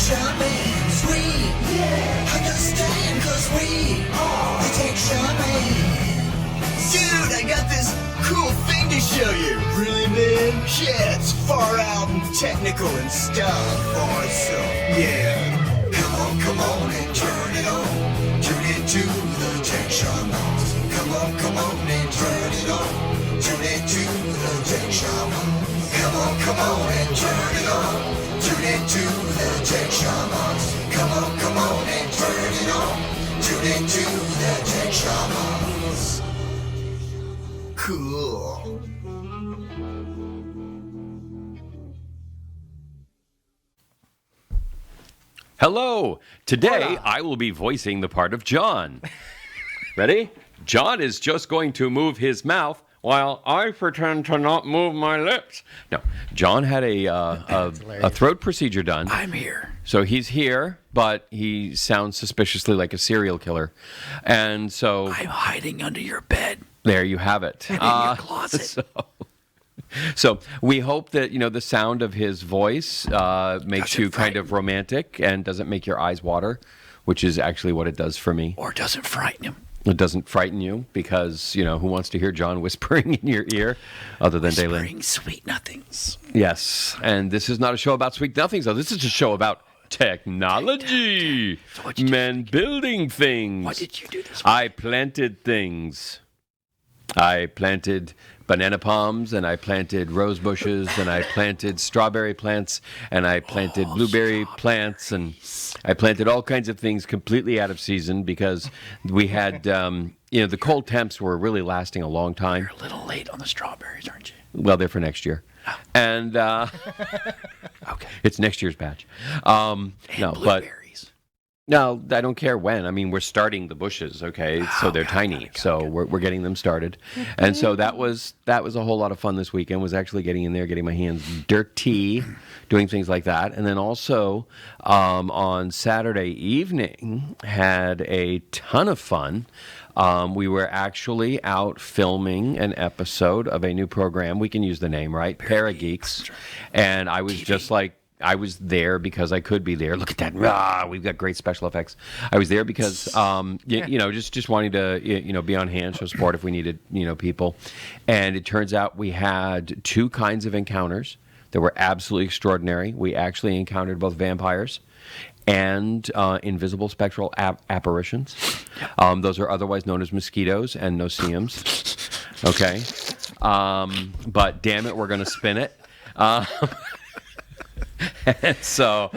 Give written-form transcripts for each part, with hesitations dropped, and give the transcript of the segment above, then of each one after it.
Shamans, we understand, cause we are the tech shamans. Dude, I got this cool thing to show you. Really, man? Yeah, it's far out and technical and stuff. Awesome. Yeah. Come on and turn it on. Tune into the tech shamans. Come on and turn it on. Tune into the tech shamans. Come on and turn it on. Tune into the tech shamans. Come on and turn it on. Tune into the tech shamans. Cool. Hello. Today I will be voicing the part of John. Ready? John is just going to move his mouth while I pretend to not move my lips. No, John had a throat procedure done. I'm here. So he's here, but he sounds suspiciously like a serial killer. And so... I'm hiding under your bed. There you have it. And in your closet. So we hope that, the sound of his voice makes you kind of romantic and doesn't make your eyes water, which is actually what it does for me. Or doesn't frighten him. It doesn't frighten you because, who wants to hear John whispering in your ear other than Daylin? Whispering sweet nothings. Yes, and this is not a show about sweet nothings, though. This is a show about technology. So men building things. What did you do this week? I planted things. I planted banana palms, and I planted rose bushes, and I planted strawberry plants, and I planted blueberry plants, and I planted all kinds of things completely out of season because we had, the cold temps were really lasting a long time. You're a little late on the strawberries, aren't you? Well, they're for next year. Oh. And okay, it's next year's batch. No, blueberries. No, I don't care when. I mean, we're starting the bushes, okay? So they're tiny. So we're getting them started. And so that was a whole lot of fun this weekend, was actually getting in there, getting my hands dirty, doing things like that. And then also on Saturday evening, had a ton of fun. We were actually out filming an episode of a new program. We can use the name, right? Parageeks. And I was just like, I was there because I could be there. Look at that. We've got great special effects. I was there because, just wanting to, be on hand, show support if we needed, people. And it turns out we had two kinds of encounters that were absolutely extraordinary. We actually encountered both vampires and invisible spectral apparitions. Those are otherwise known as mosquitoes and no-see-ums. Okay. But damn it, we're going to spin it. And so,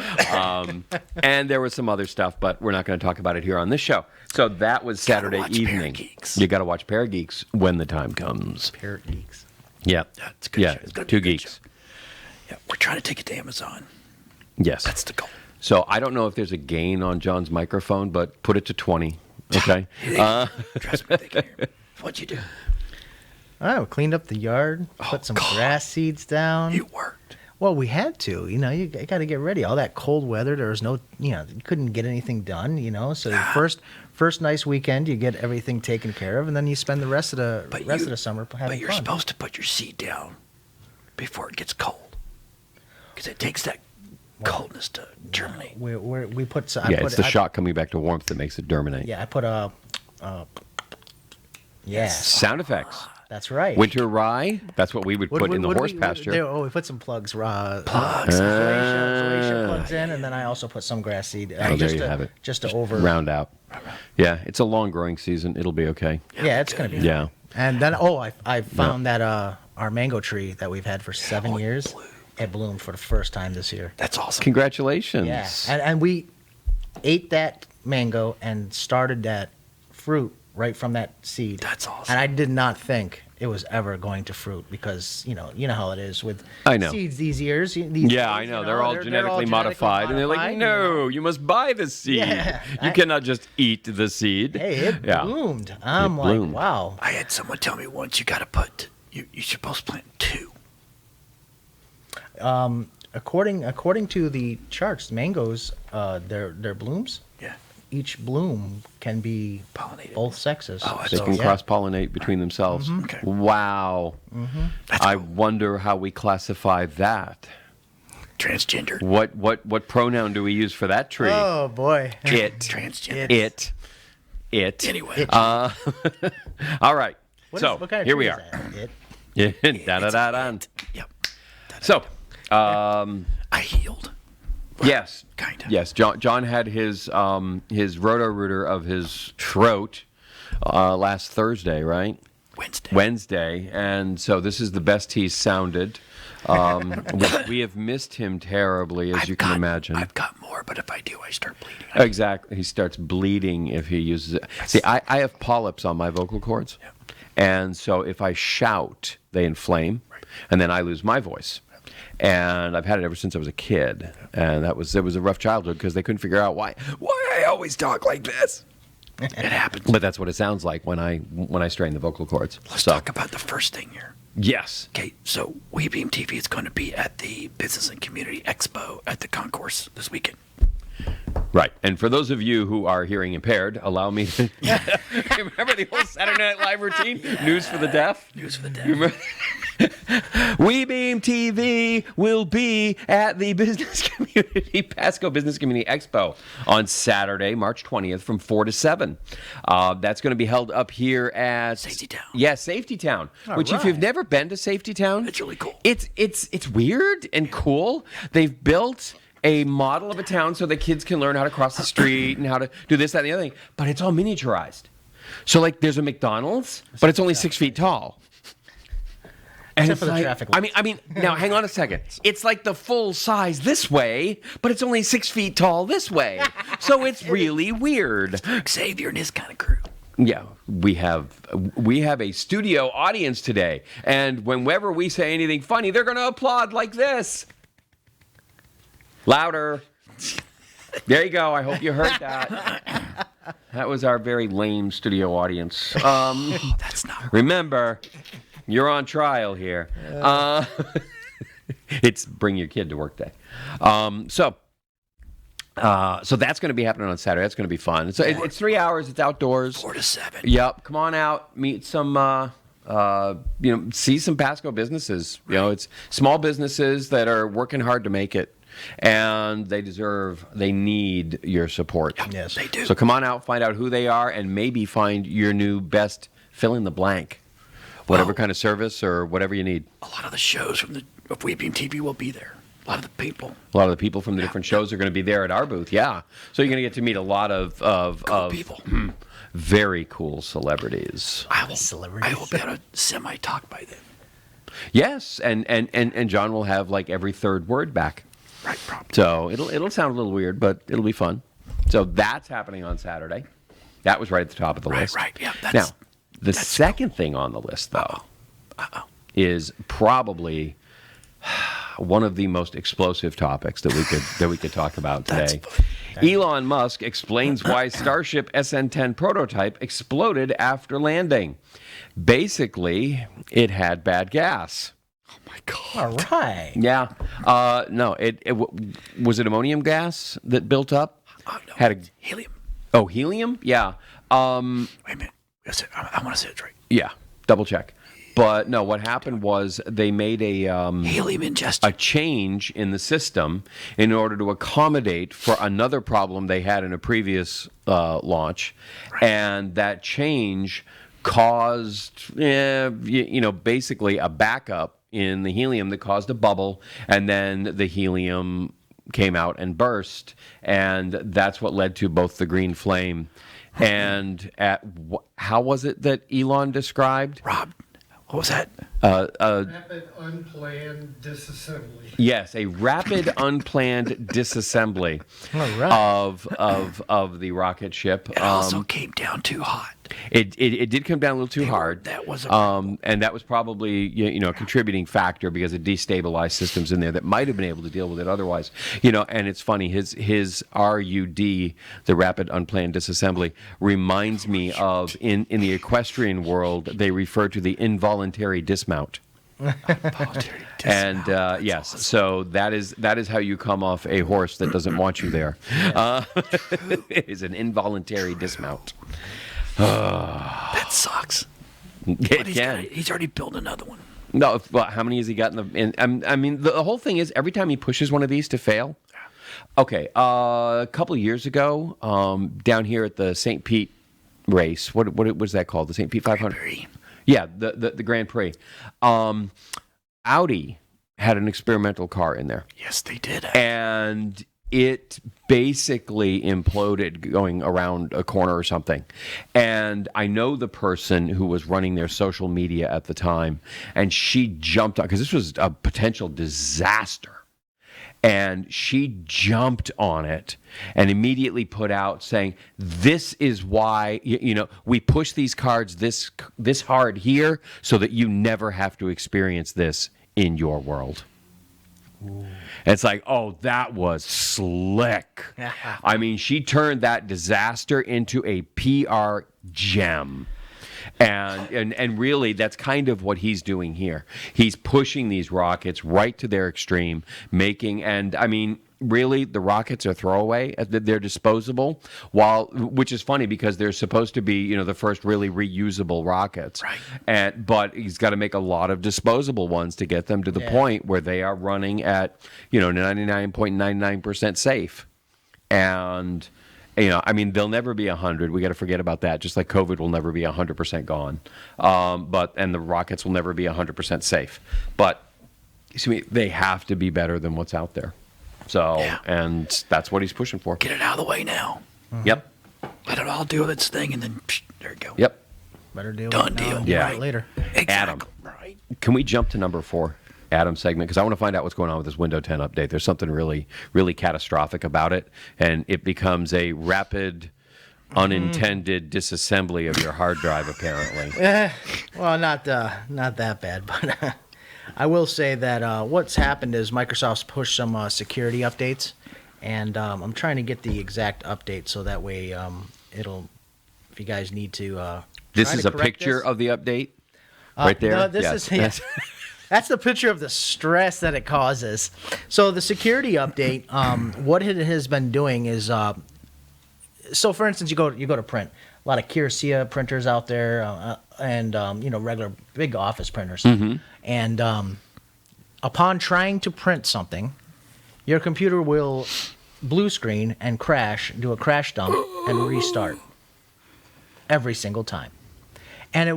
and there was some other stuff, but we're not going to talk about it here on this show. So that was Saturday evening. You got to watch Parageeks when the time comes. Parageeks. Yeah. It's a good show. It's two geeks. Yeah, we're trying to take it to Amazon. Yes. That's the goal. So I don't know if there's a gain on John's microphone, but put it to 20. Okay. Trust me, they can hear me. What'd you do? I cleaned up the yard, put some grass seeds down. You worked. Well, we had to, you got to get ready. All that cold weather, there was no, you couldn't get anything done, So the first nice weekend, you get everything taken care of, and then you spend the rest of the summer having fun. But you're supposed to put your seed down before it gets cold, because it takes that coldness to germinate. We put. It's the shock coming back to warmth that makes it germinate. Yeah, I put sound effects. That's right. Winter rye. That's what we would put in the horse pasture. We put some plugs. Plugs in, and then I also put some grass seed. There you have it. Just to round out. Yeah, it's a long growing season. It'll be okay. Yeah, it's going to be. Yeah. And then, I found that our mango tree that we've had for 7 years, it bloomed for the first time this year. That's awesome. Congratulations. Yeah, and we ate that mango and started that fruit right from that seed. That's awesome. And I did not think it was ever going to fruit because, you know how it is with seeds these years. I know. They're all genetically modified. And they're like, no, you must buy the seed. Yeah, you cannot just eat the seed. Hey, it bloomed. I'm like, wow. I had someone tell me once you're supposed to plant two. According to the charts, mangoes, their blooms. Yeah. Each bloom can be pollinated. Both sexes. They can cross-pollinate between themselves. Mm-hmm. Okay. Wow. Mm-hmm. I wonder how we classify that. Transgender. What pronoun do we use for that tree? Oh boy. Transgender. It. Anyway. All right. What So what kind of here tree we is are. that? Yeah. Da-da-da-da. Yep. So, I healed. yes. Kinda. Yes. John had his roto-rooter of his throat last Thursday, right? Wednesday, and so this is the best he's sounded. We have missed him terribly, as you can imagine. I've got more, but if I do, I start bleeding. Exactly. He starts bleeding if he uses it. See, I have polyps on my vocal cords, and so if I shout, they inflame, and then I lose my voice. And I've had it ever since I was a kid, and it was a rough childhood because they couldn't figure out why I always talk like this. It happens. But that's what it sounds like when I strain the vocal cords. Let's talk about the first thing here. Yes. Okay, so WeBeam TV is going to be at the Business and Community Expo at the Concourse this weekend. Right. And for those of you who are hearing impaired, allow me to remember the old Saturday Night Live routine? News for the deaf? News for the deaf. Remember? WeBeam TV will be at the Pasco Business Community Expo on Saturday, March 20th from 4 to 7. That's going to be held up here at Safety Town. Yeah, Safety Town. Which, if right. you've never been to Safety Town, It's really cool. It's weird and cool. They've built a model of a town so that kids can learn how to cross the street and how to do this, that, and the other thing. But it's all miniaturized. So, like, there's a McDonald's, but it's only 6 feet tall. And Except it's for the like, traffic I mean, now hang on a second. It's like the full size this way, but it's only 6 feet tall this way. So it's really weird. Xavier and his kind of crew. Yeah, we have a studio audience today, and whenever we say anything funny, they're going to applaud like this. Louder. There you go. I hope you heard that. That was our very lame studio audience. That's not. Remember, you're on trial here. It's bring your kid to work day. So that's going to be happening on Saturday. That's going to be fun. It's 3 hours. It's outdoors. 4 to 7. Yep. Come on out. Meet some. See some Pasco businesses. You know, it's small businesses that are working hard to make it. And they need your support. Yes, they do. So come on out, find out who they are, and maybe find your new best fill in the blank. Whatever kind of service or whatever you need. A lot of the shows of WeBeam TV will be there. A lot of the people. A lot of the people from the different shows are going to be there at our booth, yeah. So you're going to get to meet a lot of Cool people. Very cool celebrities. I will be able to semi-talk by then. Yes, and John will have like every third word back. Right, probably. So it'll sound a little weird, but it'll be fun. So that's happening on Saturday. That was right at the top of the list. Right, yeah. Now, the second thing on the list, though, is probably one of the most explosive topics that we could talk about today. Elon Musk explains why Starship SN10 prototype exploded after landing. Basically, it had bad gas. Oh my God. All right. Yeah. No. Was it ammonium gas that built up? No, Had helium. Oh, helium? Yeah. Wait a minute. I want to say it right. Yeah. Double check. But no, what happened was they made Helium ingestion. a change in the system in order to accommodate for another problem they had in a previous launch, and that change caused, basically a backup in the helium that caused a bubble, and then the helium came out and burst, and that's what led to both the green flame and how was it that Elon described? Rob, what was that? Rapid unplanned disassembly. Yes, a rapid unplanned disassembly All right. of the rocket ship. It also came down too hot. It did come down a little too hard. That was a and that was probably a contributing factor because it destabilized systems in there that might have been able to deal with it otherwise. And it's funny, his RUD, the rapid unplanned disassembly, reminds me of in the equestrian world they refer to the involuntary dismount. And yes, awesome. so that is how you come off a horse that doesn't want you there. It is an involuntary dismount. That sucks. It But can. he's already built another one. No, well, how many has he got I mean, the whole thing is every time he pushes one of these to fail. Okay, a couple of years ago, down here at the St. Pete race, what was that called? The St. Pete 500. Yeah, the Grand Prix. Audi had an experimental car in there. Yes, they did. And it basically imploded going around a corner or something. And I know the person who was running their social media at the time, and she jumped on, because this was a potential disaster. And she jumped on it and immediately put out saying, this is why, we push these cards this hard here so that you never have to experience this in your world. Ooh. It's like, oh, that was slick. I mean, she turned that disaster into a PR gem. And really, that's kind of what he's doing here. He's pushing these rockets right to their extreme, and I mean, really, the rockets are throwaway. They're disposable, which is funny because they're supposed to be, the first really reusable rockets. Right. But he's got to make a lot of disposable ones to get them to the point where they are running at, 99.99% safe. And I mean, they'll never be 100. We got to forget about that. Just like COVID will never be 100% gone, and the rockets will never be 100% safe. But they have to be better than what's out there. So, and that's what he's pushing for. Get it out of the way now. Mm-hmm. Yep. Let it all do its thing, and then there you go. Yep. Better deal. Done deal. Yeah. Right later. Exactly. Adam, right. Can we jump to number 4? Adam segment, because I want to find out what's going on with this Windows 10 update. There's something really, really catastrophic about it, and it becomes a rapid, unintended disassembly of your hard drive, apparently. Well, not that bad, but I will say that what's happened is Microsoft's pushed some security updates, and I'm trying to get the exact update so that way it'll, if you guys need to. This is a picture of the update, right there. No, this is. That's the picture of the stress that it causes. So the security update, what it has been doing is, so for instance, you go to print. A lot of Kioxia printers out there, and regular big office printers. Mm-hmm. And upon trying to print something, your computer will blue screen and crash, do a crash dump, and restart every single time. And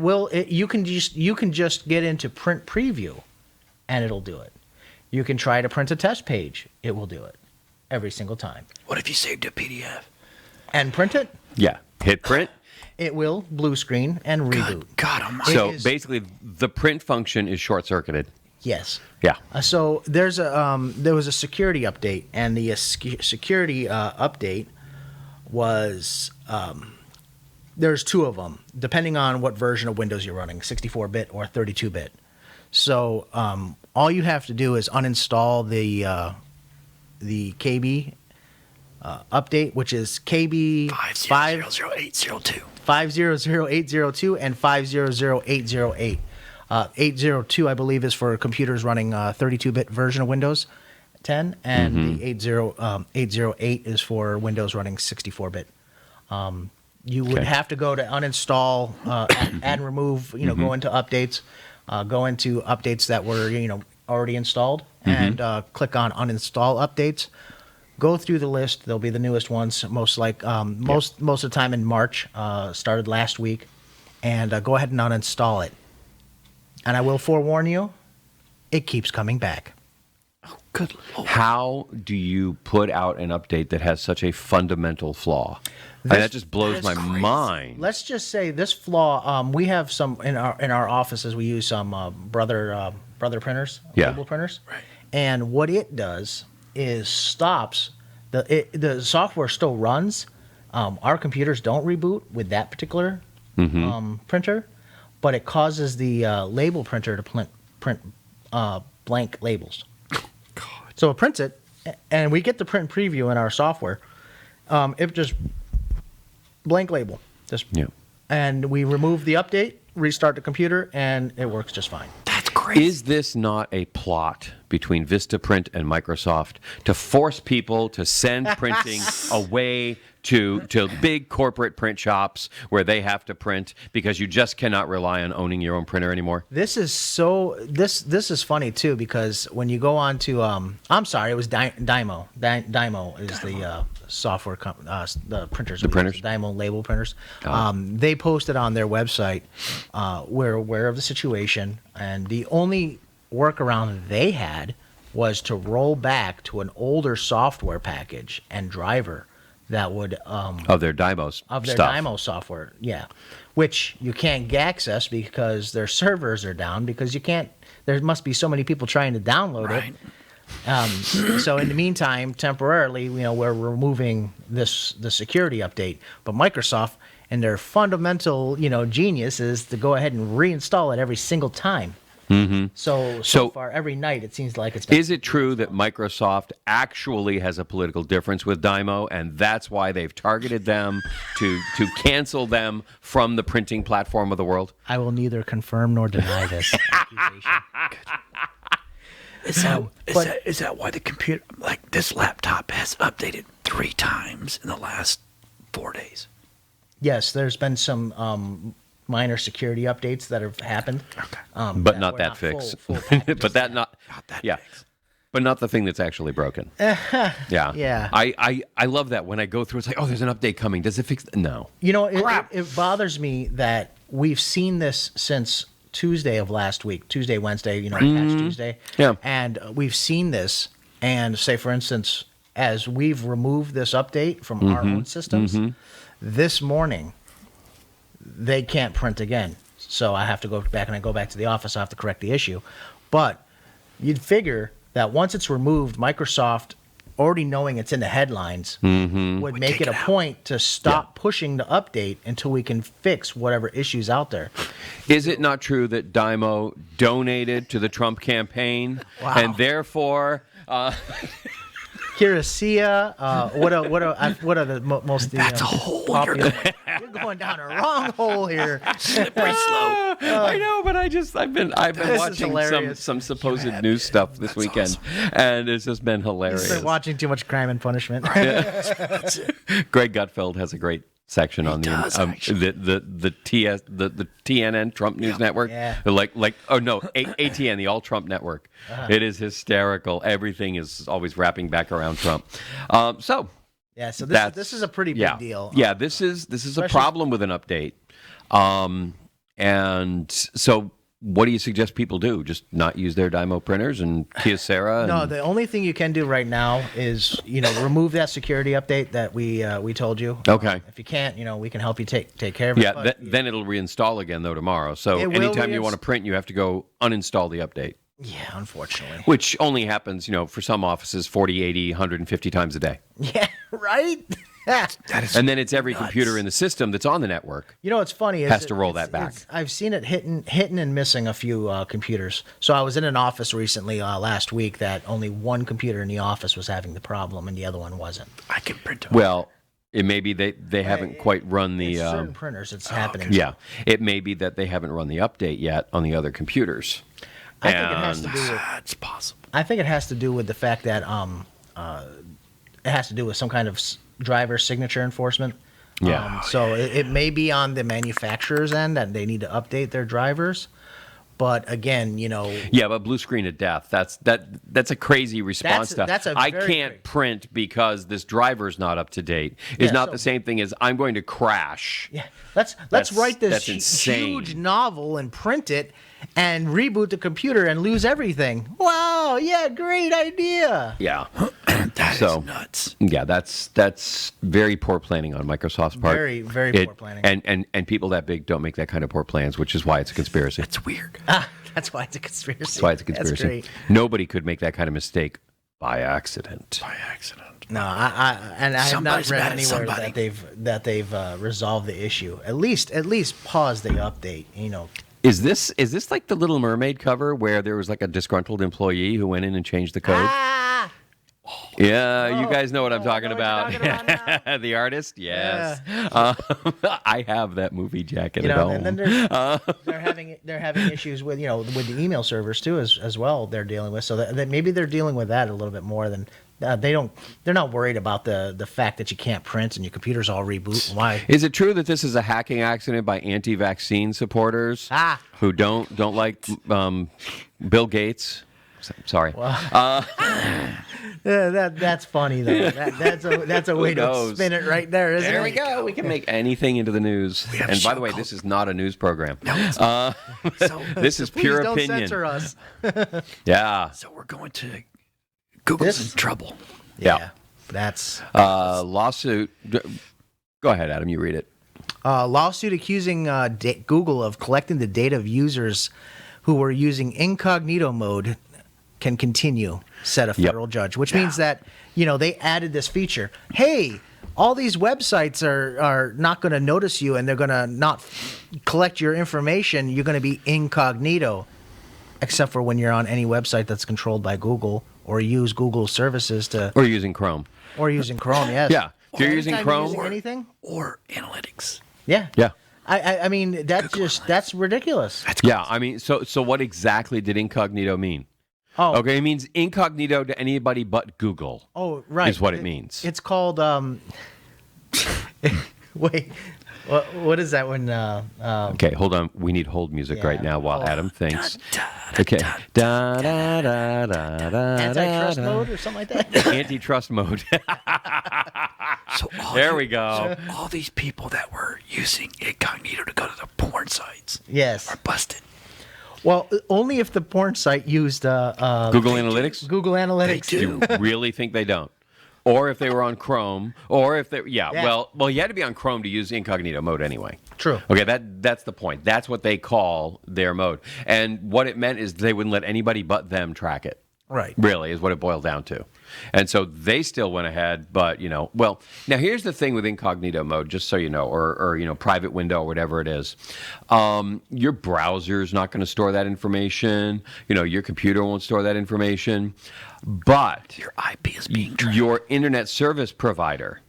you can just get into print preview, and it'll do it. You can try to print a test page. It will do it every single time. What if you saved a PDF? And print it? Yeah. Hit print. It will blue screen and reboot. God almighty. So basically, the print function is short-circuited. Yes. Yeah. So there was a security update, and the security update was there's 2 of them, depending on what version of Windows you're running, 64-bit or 32-bit. So all you have to do is uninstall the KB update, which is KB 500802. 500802 and 500808. 802, I believe, is for computers running 32-bit version of Windows 10, and the 808 is for Windows running 64-bit. You would have to go to uninstall, add and remove, go into updates, go into updates that were, already installed, and click on uninstall updates. Go through the list. They'll be the newest ones, most of the time in March, started last week, and go ahead and uninstall it. And I will forewarn you, it keeps coming back. Oh, good Lord. How do you put out an update that has such a fundamental flaw? That just blows my mind. Let's just say this flaw. We have some in our offices. We use some brother printers, label printers, right. And what it does is stops the software still runs. Our computers don't reboot with that particular printer, but it causes the label printer to print blank labels. God. So it prints it, and we get the print preview in our software. It just blank label, and we remove the update, restart the computer, and it works just fine. That's crazy. Is this not a plot between Vistaprint and Microsoft to force people to send printing away to big corporate print shops where they have to print because you just cannot rely on owning your own printer anymore. This is funny too, because when you go on to I'm sorry, it was Dymo. Dymo is the software company, the printers. The printers? Dymo label printers. They posted on their website, we're aware of the situation, and the only workaround they had was to roll back to an older software package and driver that would Of their Dymo stuff. Dymo software, yeah, which you can't access because their servers are down, because you can't. There must be so many people trying to download it. So in the meantime, temporarily, we're removing the security update. But Microsoft, and their fundamental, genius, is to go ahead and reinstall it every single time. Mm-hmm. So far, every night, it seems like it's been. Is it true that Microsoft actually has a political difference with Dymo, and that's why they've targeted them to cancel them from the printing platform of the world? I will neither confirm nor deny this accusation. Is that why the computer, like this laptop, has updated 3 times in the last 4 days? Yes, there's been some minor security updates that have happened. Okay. But not that fix. But that not that yeah. fix. But not the thing that's actually broken. Yeah. Yeah. I love that when I go through, it's like, oh, there's an update coming. Does it fix? No. It bothers me that we've seen this since Tuesday of last week, Tuesday, Wednesday, Patch Tuesday. Yeah. And we've seen this, and say, for instance, as we've removed this update from our own systems, this morning, they can't print again. So I have to go back, and I go back to the office. I have to correct the issue. But you'd figure that once it's removed, Microsoft, already knowing it's in the headlines, would make it a point to stop pushing the update until we can fix whatever issues out there. Is it not true that Dymo donated to the Trump campaign, and therefore... Kirasia, what are the most? That's a hole. Popular, you're going down a wrong hole here. Slippery slope. I know, but I've been watching some supposed news stuff this weekend, and it's just been hilarious. You've been watching too much Crime and Punishment. Greg Gutfeld has a great section on the TNN Trump News Network. Yeah. ATN, the All Trump Network. It is hysterical. Everything is always wrapping back around Trump. So this is a pretty big deal. Yeah, this is a problem with an update. And so what do you suggest people do? Just not use their Dymo printers and Kyocera? No, the only thing you can do right now is, remove that security update that we told you. Okay. If you can't, we can help you take care of it. Yeah, then it'll reinstall again, though, tomorrow. So anytime you want to print, you have to go uninstall the update. Yeah, unfortunately. Which only happens, for some offices 40, 80, 150 times a day. Yeah, right? And then it's every computer in the system that's on the network. What's funny is has to roll that back. I've seen it hitting and missing a few computers. So I was in an office recently last week that only one computer in the office was having the problem and the other one wasn't. I can print it. Well, it may be they haven't quite run the... certain printers, it's happening. Okay. Yeah. It may be that they haven't run the update yet on the other computers. I think it has to do with... It's possible. I think it has to do with the fact that it has to do with some kind of driver signature enforcement. Yeah. So it may be on the manufacturer's end that they need to update their drivers. But again, Yeah, but blue screen of death. That's a crazy response. I can't print because this driver's not up to date. It's not the same thing as I'm going to crash. Yeah. Let's write this huge novel and print it and reboot the computer and lose everything. Wow, yeah, great idea. Yeah. That is nuts. Yeah, that's very poor planning on Microsoft's part. Very, very poor planning. And people that big don't make that kind of poor plans, which is why it's a conspiracy. It's weird. That's why it's a conspiracy. That's why it's a conspiracy. That's great. Nobody could make that kind of mistake by accident. No, I have not read anywhere that they've resolved the issue. At least pause the update. Is this like the Little Mermaid cover where there was like a disgruntled employee who went in and changed the code? Yeah, you guys know what I'm talking know what about. you're talking about The artist? Yes. I have that movie jacket You at know, home. and then they're having issues with with the email servers too as well. They're dealing with that maybe they're dealing with that a little bit more than they're not worried about the fact that you can't print and your computer's all reboot. Why? Is it true that this is a hacking accident by anti-vaccine supporters who don't like Bill Gates? Sorry. That's funny though. That's a way to knows? spin it right there, isn't There it? we go. We can make anything into the news. have a And by show the way, called- this is not a news program. So, This is Please pure don't opinion. censor us. Yeah. so we're going to Google's This- in trouble. Yeah. That's Lawsuit. Go ahead, Adam. You read it. lawsuit accusing Google of collecting the data of users who were using incognito mode can continue, said a federal judge, which means that, they added this feature. Hey, all these websites are not going to notice you and they're going to not collect your information. You're going to be incognito, except for when you're on any website that's controlled by Google or use Google services Or using Chrome. or using Chrome, yes. Yeah. If you're using Anytime you're Chrome. using anything? Or analytics. Yeah. Yeah. I mean, that's ridiculous. Yeah. I mean, so what exactly did incognito mean? Oh, Okay, it means incognito to anybody but Google. Oh, right. Is what it means. It's called wait. What is that when Okay, hold on. We need hold music Yeah. right now while Oh. Adam thinks. Dun, Okay. dun, Da, da, da, da, da, antitrust da, mode or something like that? Antitrust mode. So all There we go. So all these people that were using incognito to go to the porn sites Yes. are busted. Well, only if the porn site used Google Analytics? Google Analytics. They do. You really think they don't? Or if they were on Chrome, or if they, Yeah. well, you had to be on Chrome to use incognito mode anyway. True. Okay, that's the point. That's what they call their mode. And what it meant is they wouldn't let anybody but them track it. Right. Really is what it boiled down to. And so they still went ahead, but well, now here's the thing with incognito mode, just so you know, or private window or whatever it is. Your browser's not going to store that information. Your computer won't store that information. But Your IP is being tracked. your internet service provider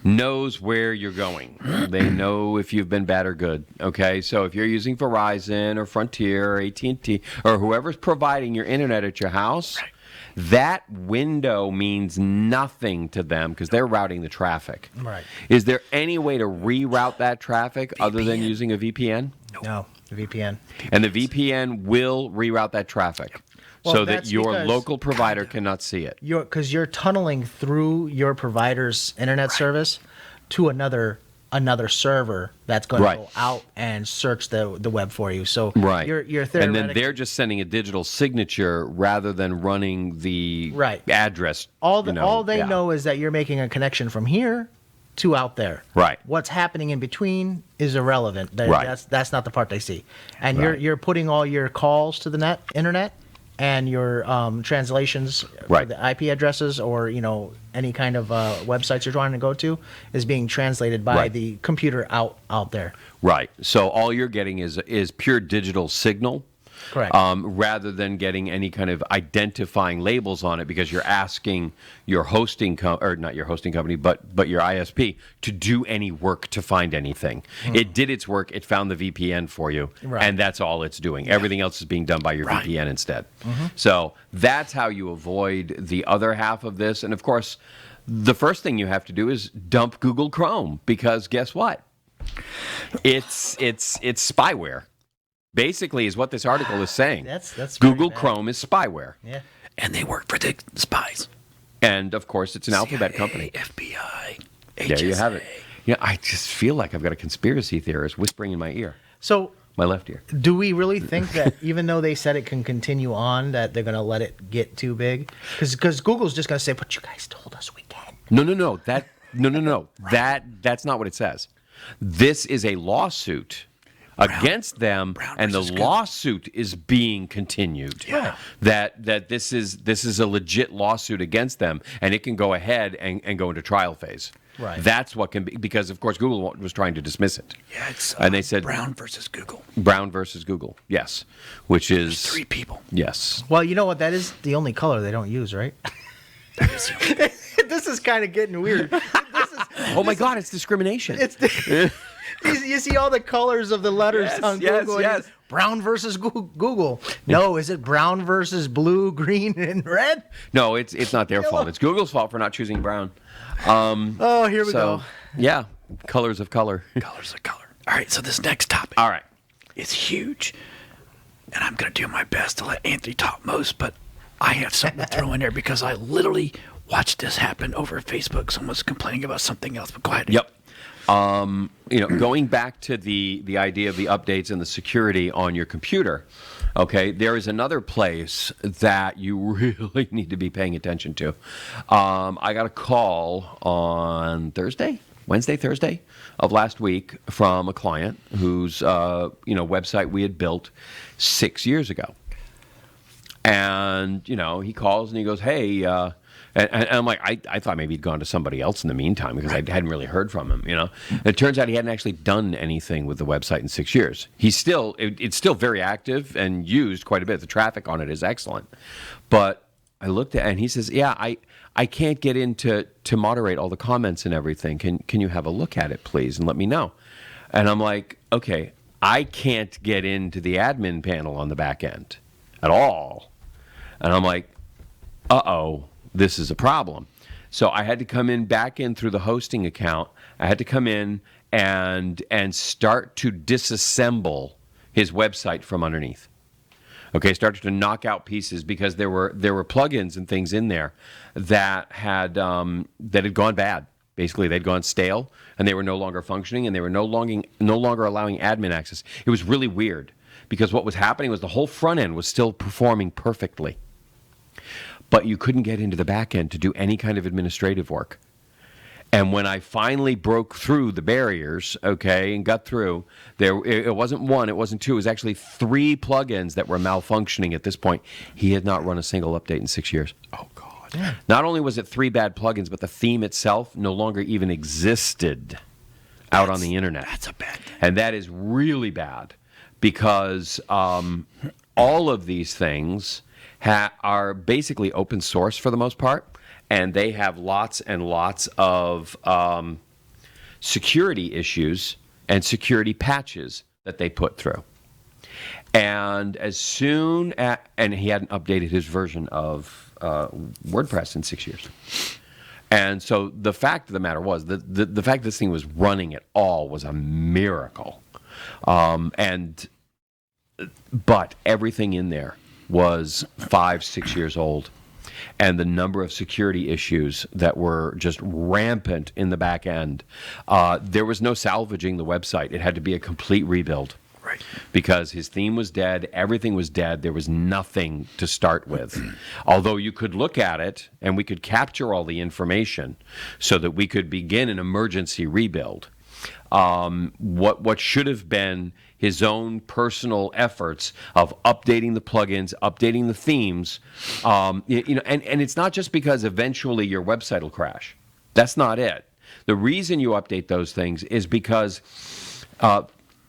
knows where you're going. They know if you've been bad or good. Okay, so if you're using Verizon or Frontier or AT&T or whoever's providing your internet at your house, that window means nothing to them because they're routing the traffic. Right. Is there any way to reroute that traffic other than using a VPN? No, the VPN. And the VPN will reroute that traffic Well, so that that's your because- local provider cannot see it. Because you're tunneling through your provider's internet service to another server that's going to Right. go out and search the web for you. So Right. you're and then theoretic- they're just sending a digital signature rather than running the Right. address. all they yeah. know is that you're making a connection from here to out there. Right. What's happening in between is irrelevant. Right. That's not the part they see. And Right. you're putting all your calls to the internet and your translations for Right. the IP addresses or any kind of websites you're trying to go to is being translated by Right. the computer out there. Right. So all you're getting is pure digital signal. Correct. Rather than getting any kind of identifying labels on it, because you're asking your hosting or not your hosting company, but your ISP to do any work to find anything. It did its work. It found the VPN for you, Right. and that's all it's doing. Everything else is being done by your VPN instead. So that's how you avoid the other half of this. And of course, the first thing you have to do is dump Google Chrome, because guess what? It's spyware. Basically, is what this article is saying. That's very Google bad. Chrome is spyware, Yeah. And they work for the spies. and of course, it's an alphabet CIA, company. FBI, HSA. There you have it. I just feel like I've got a conspiracy theorist whispering in my ear, So my left ear. do we really think that even though they said it can continue on, that they're going to let it get too big? Because Google's just going to say, but you guys told us we can. No. That's not what it says. This is a lawsuit against them, Brown and the versus Google. lawsuit is being continued. Yeah. That this is a legit lawsuit against them, and it can go ahead and go into trial phase. Right. That's what can be, because of course Google was trying to dismiss it. Yeah, it's And they said- Brown versus Google. Brown versus Google, yes, which is Three people. yes. Well, you know what? That is the only color they don't use, right? This is kind of getting weird. Oh my God, it's discrimination. You see all the colors of the letters on Google. Yes. Brown versus Google. No, is it brown versus blue, green, and red? No, it's not their fault. It's Google's fault for not choosing brown. Here we go. Yeah, colors of color. Colors of color. All right, so this next topic. All right. It's huge, and I'm going to do my best to let Anthony talk most, but I have something to throw in there because I literally watched this happen over Facebook. Someone's complaining about something else, but go ahead. Yep. Going back to the idea of the updates and the security on your computer, okay, there is another place that you really need to be paying attention to. I got a call on Wednesday, Thursday of last week from a client whose website we had built 6 years ago. And, he calls and he goes, hey, and I'm like, I thought maybe he'd gone to somebody else in the meantime because I hadn't really heard from him, And it turns out he hadn't actually done anything with the website in 6 years. It's still very active and used quite a bit. The traffic on it is excellent. But I looked at it and he says, yeah, I can't get in to moderate all the comments and everything. Can you have a look at it, please, and let me know? And I'm like, okay, I can't get into the admin panel on the back end at all. And I'm like, uh-oh, this is a problem. So I had to come back in through the hosting account. I had to come in and start to disassemble his website from underneath. Okay, started to knock out pieces because there were plugins and things in there that had gone bad. Basically, they'd gone stale and they were no longer functioning and they were no longer allowing admin access. It was really weird because what was happening was the whole front end was still performing perfectly, but you couldn't get into the back end to do any kind of administrative work. And when I finally broke through the barriers, okay, and got through, it wasn't one, it wasn't two, it was actually 3 plugins that were malfunctioning at this point. He had not run a single update in 6 years. Oh, God. Yeah. Not only was it 3 bad plugins, but the theme itself no longer even existed out on the internet. That's a bad thing. And that is really bad because all of these things are basically open source for the most part. And they have lots and lots of security issues and security patches that they put through. And as soon as, and he hadn't updated his version of WordPress in 6 years. And so the fact of the matter was, the fact this thing was running at all was a miracle. But everything in there was 5-6 years old. And the number of security issues that were just rampant in the back end. There was no salvaging the website. It had to be a complete rebuild. Right. Because his theme was dead, everything was dead, there was nothing to start with. Although you could look at it and we could capture all the information so that we could begin an emergency rebuild. What should have been his own personal efforts of updating the plugins, updating the themes, and it's not just because eventually your website will crash. That's not it. The reason you update those things is because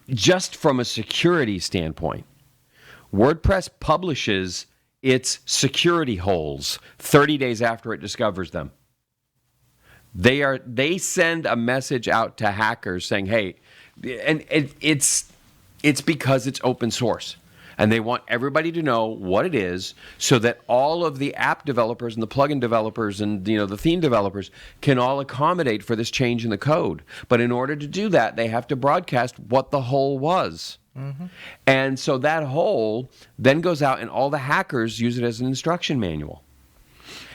just from a security standpoint, WordPress publishes its security holes 30 days after it discovers them. They send a message out to hackers saying, hey, and it's because it's open source. And they want everybody to know what it is so that all of the app developers and the plugin developers and the theme developers can all accommodate for this change in the code. But in order to do that, they have to broadcast what the hole was. Mm-hmm. And so that hole then goes out and all the hackers use it as an instruction manual.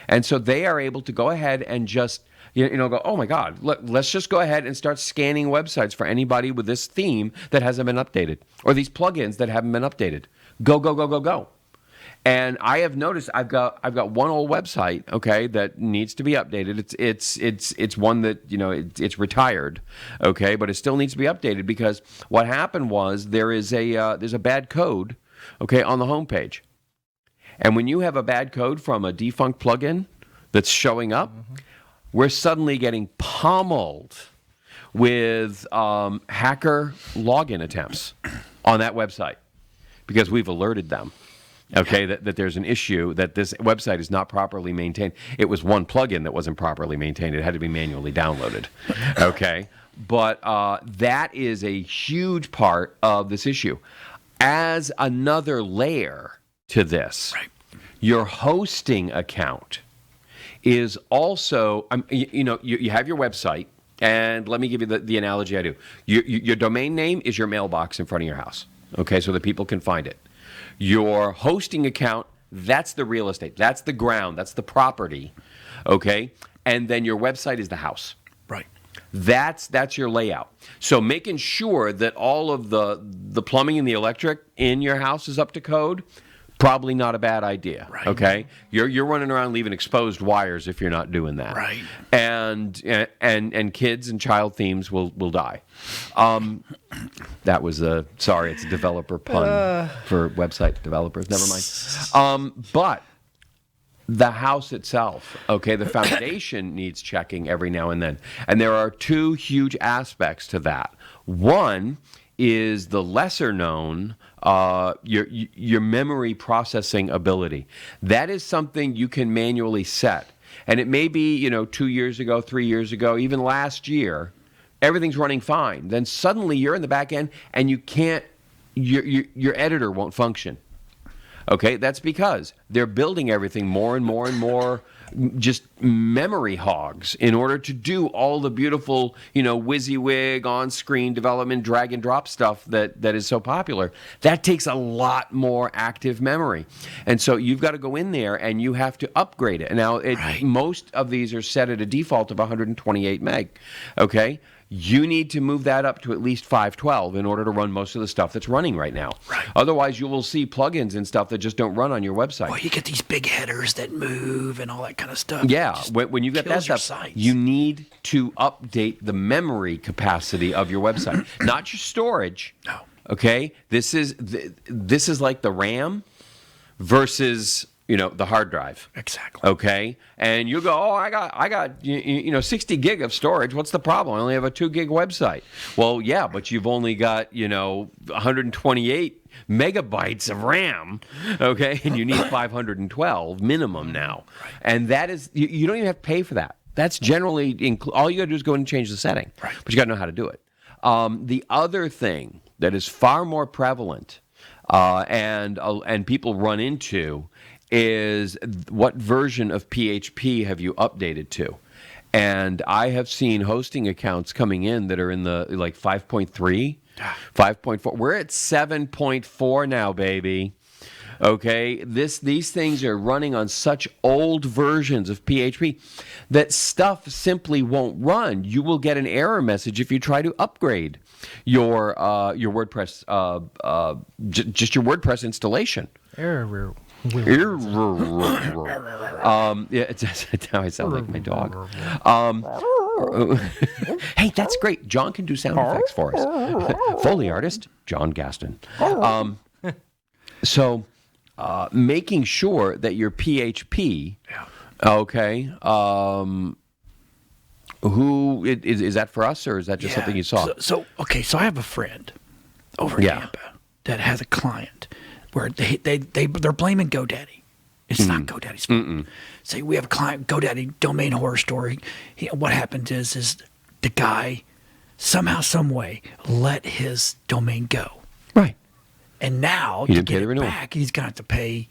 And so they are able to go ahead and just go, oh my God, let's just go ahead and start scanning websites for anybody with this theme that hasn't been updated or these plugins that haven't been updated. Go. And I have noticed I've got one old website, okay, that needs to be updated. It's one that, it's retired, okay, but it still needs to be updated because what happened was there's a bad code, okay, on the homepage. And when you have a bad code from a defunct plugin that's showing up, we're suddenly getting pummeled with hacker login attempts on that website because we've alerted them. Okay, that there's an issue that this website is not properly maintained. It was one plugin that wasn't properly maintained. It had to be manually downloaded. Okay, but that is a huge part of this issue. As another layer to this, your hosting account is also, you have your website, and let me give you the analogy I do. Your domain name is your mailbox in front of your house, okay, so that people can find it. Your hosting account, that's the real estate. That's the ground. That's the property, okay? And then your website is the house. Right. That's your layout. So making sure that all of the plumbing and the electric in your house is up to code, probably not a bad idea. Right. Okay, you're running around leaving exposed wires if you're not doing that. Right. And kids and child themes will die. That was sorry, it's a developer pun for website developers. Never mind. But the house itself, okay, the foundation needs checking every now and then, and there are two huge aspects to that. One is the lesser known, your memory processing ability. That is something you can manually set. And it may be, 2 years ago, 3 years ago, even last year, everything's running fine. Then suddenly you're in the back end and you can't, your editor won't function. Okay, that's because they're building everything more and more and more just memory hogs in order to do all the beautiful, WYSIWYG on-screen development, drag and drop stuff that is so popular. That takes a lot more active memory. And so you've got to go in there and you have to upgrade it. Now, most of these are set at a default of 128 meg, okay? You need to move that up to at least 512 in order to run most of the stuff that's running right now. Right. Otherwise, you will see plugins and stuff that just don't run on your website. Well, you get these big headers that move and all that kind of stuff. Yeah, when you get that stuff, you need to update the memory capacity of your website, not your storage. No. Okay, this is like the RAM versus the hard drive. Exactly. Okay, and you go, I got 60 gig of storage. What's the problem? I only have a 2 gig website. Well, yeah, but you've only got 128 megabytes of RAM. Okay, and you need 512 minimum now, and that is you don't even have to pay for that. That's generally all you got to do is go in and change the setting, but you got to know how to do it. The other thing that is far more prevalent and people run into is what version of PHP have you updated to? And I have seen hosting accounts coming in that are in the 5.3, 5.4. We're at 7.4 now, baby. Okay, these things are running on such old versions of PHP that stuff simply won't run. You will get an error message if you try to upgrade your WordPress, just your WordPress installation. Error. Yeah, now I sound like my dog. Hey, that's great. John can do sound effects for us. Foley artist, John Gaston. So, making sure that your PHP, okay, who is that for us, or is that just something you saw? So I have a friend over in Tampa that has a client where they're blaming GoDaddy. It's not GoDaddy's fault. Say we have a client, GoDaddy, domain horror story. What happened is the guy somehow, some way let his domain go. Right. And now He to didn't pay get the it renewal. back, he's going to have to pay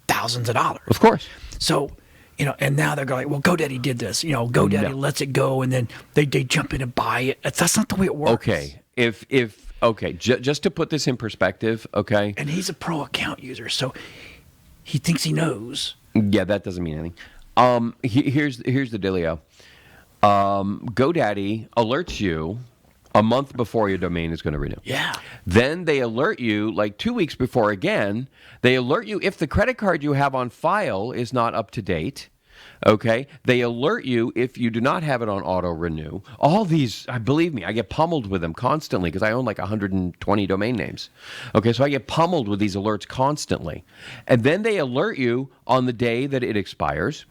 thousands of dollars. Of course. So, and now they're going, well, GoDaddy did this. GoDaddy lets it go, and then they jump in and buy it. That's not the way it works. Okay. Just to put this in perspective, okay? And he's a pro account user, so he thinks he knows. Yeah, that doesn't mean anything. Here's the dealio. GoDaddy alerts you a month before your domain is going to renew. Yeah. Then they alert you 2 weeks before again. They alert you if the credit card you have on file is not up to date. Okay, they alert you if you do not have it on auto renew. All these, believe me, I get pummeled with them constantly because I own 120 domain names. Okay, so I get pummeled with these alerts constantly. And then they alert you on the day that it expires.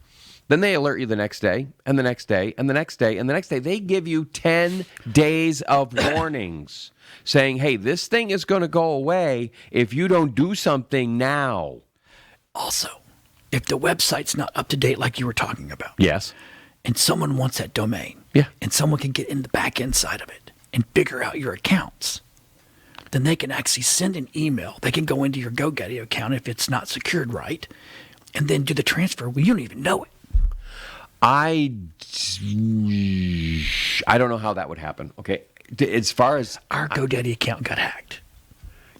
Then they alert you the next day, and the next day, and the next day, and the next day. They give you 10 days of warnings saying, hey, this thing is going to go away if you don't do something now. Also, if the website's not up to date like you were talking about, Yes. and someone wants that domain, Yeah. and someone can get in the back end side of it and figure out your accounts, then they can actually send an email. They can go into your GoDaddy account if it's not secured right, and then do the transfer. Well, you don't even know it. I don't know how that would happen. Okay. As far as Our GoDaddy account got hacked.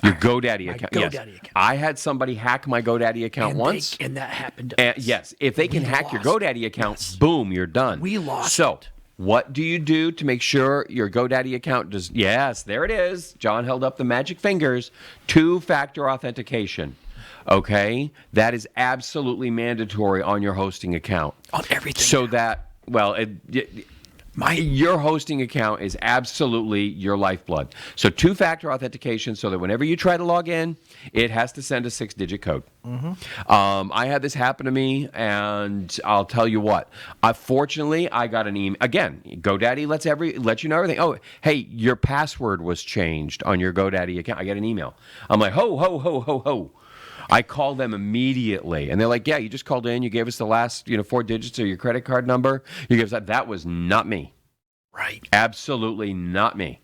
your GoDaddy my account. GoDaddy Yes. account. I had somebody hack my GoDaddy account once. And that happened to And us. yes, if they can We hack your lost. GoDaddy account, Yes. boom, you're done. We lost So, it. what do you do to make sure your GoDaddy account does? Yes, there it is. John held up the magic fingers. 2-factor authentication. Okay, that is absolutely mandatory on your hosting account. On everything. So that, well, your hosting account is absolutely your lifeblood. So 2-factor authentication, so that whenever you try to log in, it has to send a 6-digit code. I had this happen to me, and I'll tell you what. Fortunately, I got an email. Again, GoDaddy lets you know everything. Oh, hey, your password was changed on your GoDaddy account. I get an email. I'm like, ho, ho, ho, ho, ho. I called them immediately, and they're like, "Yeah, you just called in. You gave us the last, 4 digits of your credit card number. You gave us that. That was not me. Right. Absolutely not me.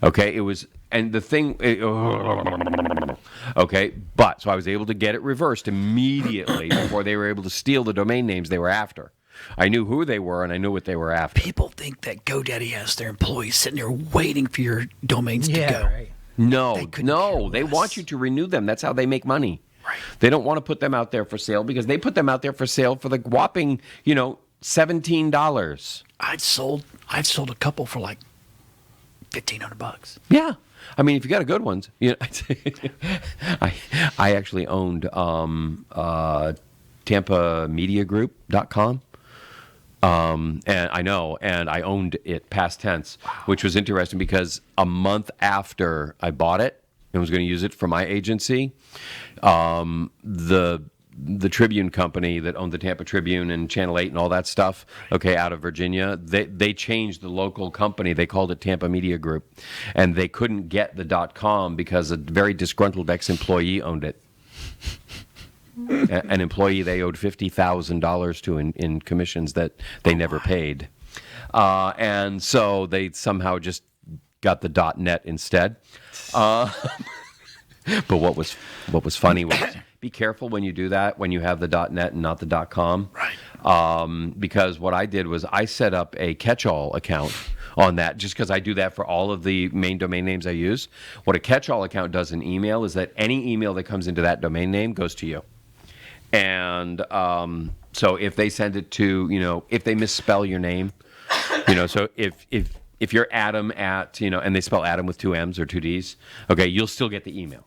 Okay, it was, and the thing. Okay, but so I was able to get it reversed immediately before they were able to steal the domain names they were after. I knew who they were, and I knew what they were after. People think that GoDaddy has their employees sitting there waiting for your domains to Yeah, go. right. No, They couldn't care no, they less. want you to renew them. That's how they make money. Right. They don't want to put them out there for sale because they put them out there for sale for the whopping, $17. I've sold a couple for like $1,500. Yeah. I mean, if you got a good ones, I actually owned TampaMediaGroup.com. And I owned it past tense, which was interesting because a month after I bought it and was going to use it for my agency, the Tribune company that owned the Tampa Tribune and Channel 8 and all that stuff, out of Virginia, they changed the local company. They called it Tampa Media Group, and they couldn't get the .com because a very disgruntled ex-employee owned it. An employee they owed $50,000 to in commissions that they never paid. And so they somehow just got the .net instead. But what was funny was be careful when you do that, when you have the .net and not the .com. Right. Because what I did was I set up a catch-all account on that, just because I do that for all of the main domain names I use. What a catch-all account does in email is that any email that comes into that domain name goes to you. And so if they send it to, if they misspell your name, so if you're Adam at, and they spell Adam with 2 M's or 2 D's, okay, you'll still get the email.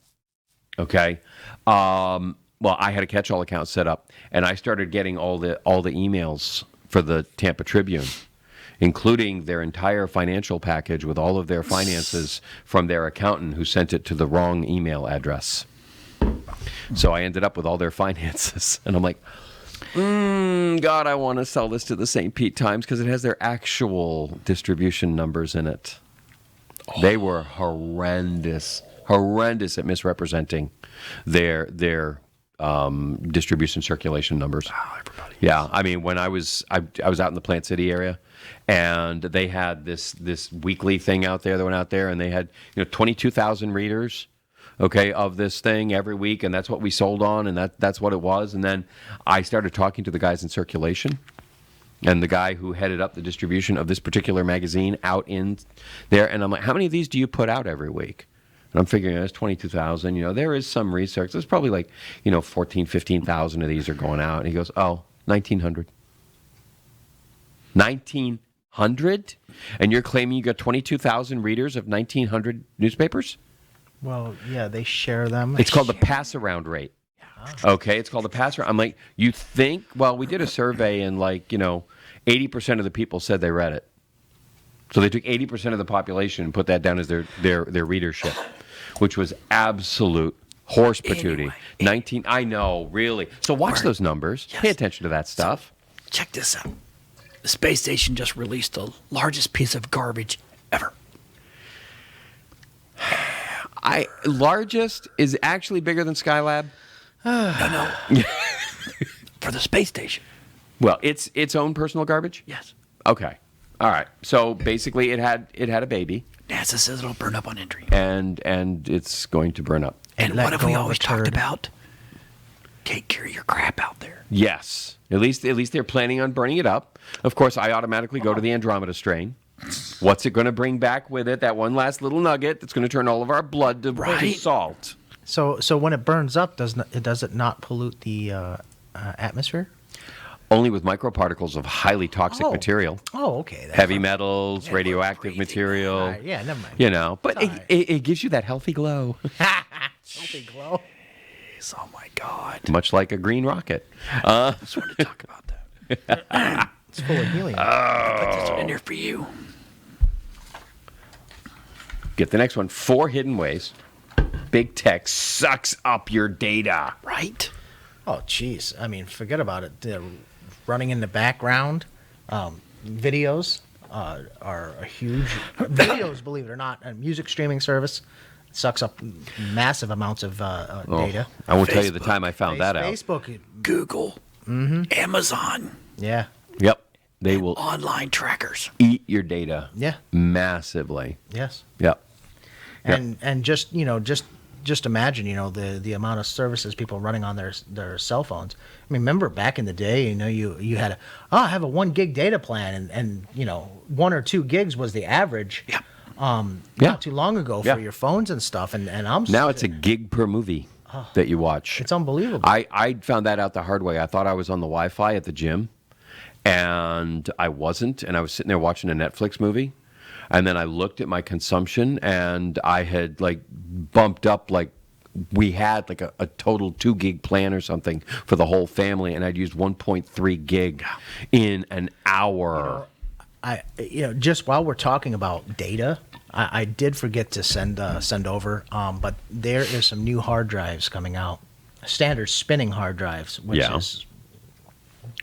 Okay. Well, I had a catch-all account set up, and I started getting all the emails for the Tampa Tribune, including their entire financial package with all of their finances from their accountant who sent it to the wrong email address. So I ended up with all their finances, and I'm like, God, I want to sell this to the St. Pete Times because it has their actual distribution numbers in it. They were horrendous at misrepresenting their distribution circulation numbers. Oh, everybody. Yeah, I mean, when I was out in the Plant City area, and they had this weekly thing out there that went out there, and they had 22,000 readers. Okay, of this thing every week, and that's what we sold on, and that's what it was. And then I started talking to the guys in circulation, and the guy who headed up the distribution of this particular magazine out in there, and I'm like, how many of these do you put out every week? And I'm figuring there's 22,000. There is some research. There's probably like 14, 15,000 of these are going out. And he goes, 1,900. 1,900? And you're claiming you got 22,000 readers of 1,900 newspapers? Well, yeah, they share them. It's called the pass-around rate. Okay, it's called the pass-around. I'm like, you think? Well, we did a survey, and 80% of the people said they read it. So they took 80% of the population and put that down as their readership, which was absolute horse patootie. Anyway. I know, really. So watch those numbers. Yes. Pay attention to that stuff. Check this out. The space station just released the largest piece of garbage ever. Largest is actually bigger than Skylab. No. for the space station. Well, it's its own personal garbage? Yes. Okay. All right. So basically it had a baby NASA says it'll burn up on entry. and it's going to burn up. And Let what have go we of a always talked turd. about? Take care of your crap out there. Yes. At least they're planning on burning it up. Of course, I automatically go to the Andromeda strain. What's it going to bring back with it? That one last little nugget that's going to turn all of our blood to Right. salt. So when it burns up, does it not pollute the atmosphere? Only with microparticles of highly toxic Oh. material. Oh, okay. That's Heavy fine. metals, radioactive material. All right, yeah, never mind. You know, but It's all right. it gives you that healthy glow, Healthy glow. Oh my God. much like a green rocket. I just wanted to talk about that. It's full of helium. Put this one in here for you. Get the next one. 4 hidden ways big tech sucks up your data. Right? Oh, jeez. I mean, forget about it. Running in the background, videos are a huge. Videos, believe it or not, a music streaming service sucks up massive amounts of data. I won't tell you the Facebook. time I found that out. Facebook, Google, Amazon, yeah, Yep. They will online trackers. eat your data yeah, massively. yes. Yep. And just just imagine the amount of services people are running on their cell phones. I mean, remember back in the day, you had I have a 1 gig data plan, and 1 or 2 gigs was the average. Yeah. Yeah. Not too long ago for Yeah. your phones and stuff, and I'm Now it's a gig per movie that you watch. it's unbelievable. I found that out the hard way. I thought I was on the Wi-Fi at the gym, and I wasn't. And I was sitting there watching a Netflix movie, and then I looked at my consumption, and I had bumped up we had a total 2 gig plan or something for the whole family, and I'd used 1.3 gig in an hour. Just while we're talking about data, I did forget to send over, but there is some new hard drives coming out, standard spinning hard drives, which Yeah. is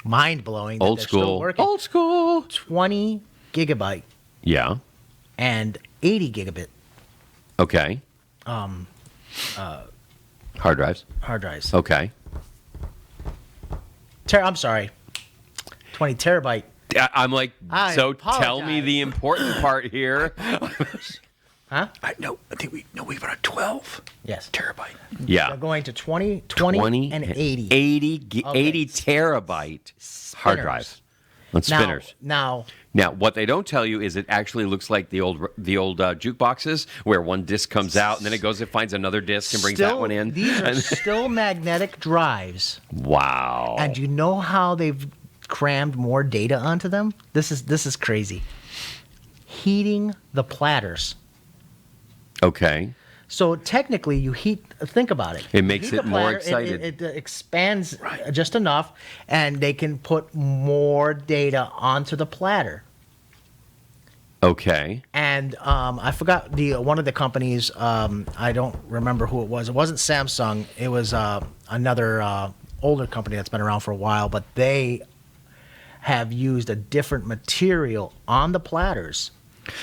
mind blowing. Old school. Old school. 20 gigabyte Yeah. and 80 gigabit Okay. Hard drives. hard drives. Okay. I'm sorry, 20 terabyte. I'm like, I so tell me apologize. the important part here. Huh? I think we've got a 12 Yes. terabyte. Yeah. They're going to 20 and 80. 80 Okay. terabyte hard Spinners. drives on spinners. Now, Now, what they don't tell you is it actually looks like the old jukeboxes where one disc comes out and then it goes and finds another disc and brings that one in. These are And- still magnetic drives. wow. And you know how they've crammed more data onto them? This is crazy. Heating the platters. Okay. So technically, you think about it. It You makes heat it the more platter, excited. It expands just enough, and they can put more data onto the platter. Okay. And I forgot one of the companies. I don't remember who it was. It wasn't Samsung. It was another older company that's been around for a while. But they have used a different material on the platters.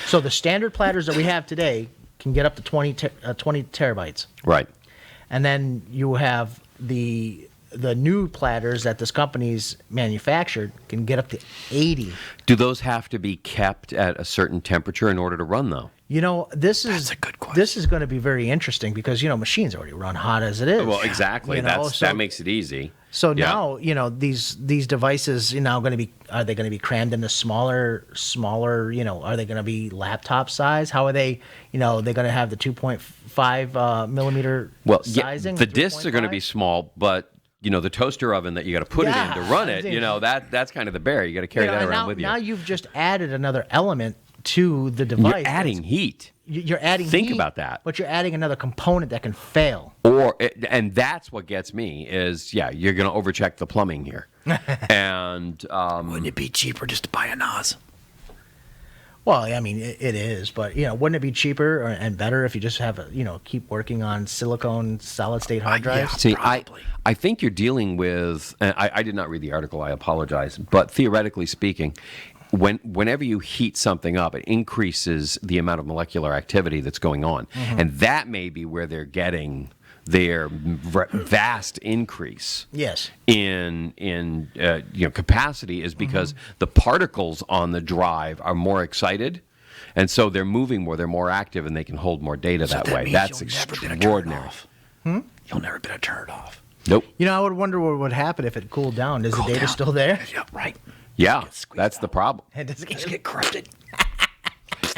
So the standard platters that we have today can get up to 20 terabytes. Right. And then you have the new platters that this company's manufactured can get up to 80. Do those have to be kept at a certain temperature in order to run, though? This That's is a good question. This is going to be very interesting because machines already run hot as it is. Well, exactly. That makes it easy. So Yeah. now these devices going to be, are they going to be crammed into smaller are they going to be laptop size? How are they they're going to have the 2.5 millimeter Well, sizing? the discs are going to be 3.5? small, but the toaster oven that you got to put it in to run it, that's kind of the bear. You got to carry that and around now, with you. Now you've just added another element to the device. You're adding heat. You're adding Think heat, about that. But you're adding another component that can fail. And that's what gets me is, you're going to overcheck the plumbing here. And Wouldn't it be cheaper just to buy a NAS? Well, I mean, it is, but wouldn't it be cheaper and better if you just have keep working on silicone solid state hard drives? Yeah. see, Probably. I think you're dealing with, and I did not read the article, I apologize, but theoretically speaking, whenever you heat something up, it increases the amount of molecular activity that's going on. And that may be where they're getting their vast increase Yes. in capacity is because the particles on the drive are more excited, and so they're moving more, they're more active, and they can hold more data that way. Means That's you'll never be able to turn it extraordinary. off. You'll never be able to turn it off. Nope. You know, I would wonder what would happen if it cooled down. Is Cool the data down. still there? Yeah, right. Yeah, Get squeezed that's the out. problem. And does it Just get- get corrupted.